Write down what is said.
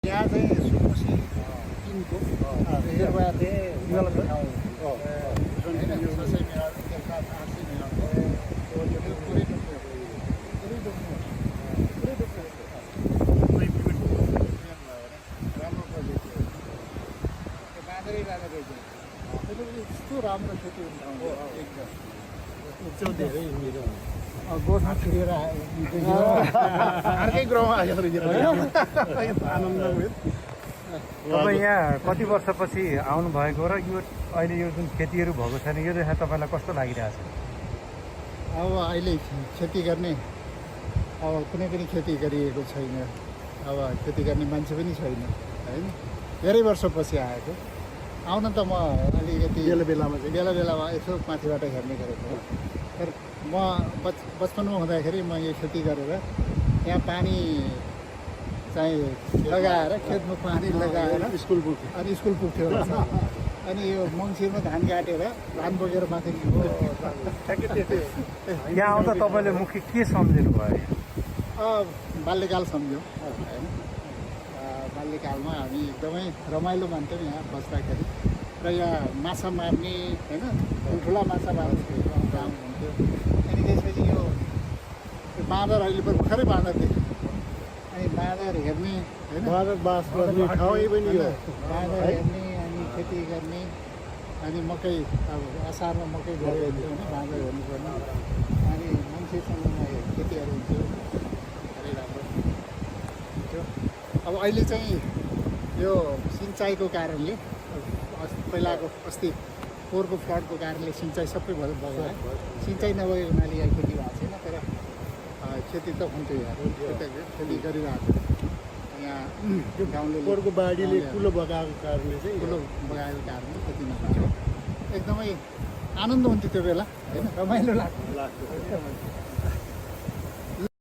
यहाँ चाहिँ सुनकोशी तिनको निर्वाह ठाउँ होइन 600 मिटर त्यसका 800 मिटर पुरै डुब्यो राम्रो प्रोजेक्ट हो त्यो बाँदरै बाँदर यस्तो राम्रो खेती हुने ठाउँ हो एकदम धेरै गोठमा छिरेर अर्कै ग्रहमा आयो आनन्द भयो। तपाईँ यहाँ कति वर्षपछि आउनुभएको र यो अहिले यो जुन खेतीहरू भएको छैन यो चाहिँ तपाईँलाई कस्तो लागिरहेछ? अब अहिले खेती गर्ने अब कुनै पनि खेती गरिएको छैन, अब खेती गर्ने मान्छे पनि छैन होइन। धेरै वर्षपछि आएको आउन त म अलिकति बेला यसो माथिबाट हेर्ने गरेको हो। तर म बचपनमा हुँदाखेरि म यो खेती गरेर यहाँ पानी चाहिँ लगाएर खेतमा पानी लगाएर स्कुल पुग्थ्यो अनि यो मङ्सिरमा धान काटेर धान बोकेर माथि यहाँ आउँदा तपाईँले मुख्य के सम्झिनु भयो? बाल्यकाल सम्झ्यौँ होइन। बाल्यकालमा हामी एकदमै रमाइलो मान्थ्यौँ यहाँ बस्दाखेरि र यहाँ माछा मार्ने होइन ठुल्ठुला माछा मार्ने काम हुन्थ्यो। अनि त्यसपछि यो बाँदर अहिले भर्खरै बाँदर देख्यो अनि बाँदर हेर्ने होइन बाँदर बास गर्ने ठाउँ पनि हो। बाँदर हेर्ने अनि खेती गर्ने अनि मकै अब असारमा मकै गरेको हुन्थ्यो भने बाँदर हेर्नुपर्ने अनि मान्छेसँग खेतीहरू हुन्थ्यो धेरै राम्रो हुन्थ्यो। अब अहिले चाहिँ यो सिँचाइको कारणले पहिलाको अस्ति पोहोरको फ्लडको कारणले सिँचाइ सबै बगायो। सिँचाइ नभएको हुनाले यहाँ खेती भएको छैन, तर खेती त हुन्थ्यो यहाँ खेती गरिरहेको यहाँ गाउँले पोहोरको बाढीले कुलो बगाएको कारणले चाहिँ कुलो बगाएको कारणले खेती नभएको एकदमै आनन्द हुन्थ्यो त्यो बेला होइन, रमाइलो लाग्थ्यो।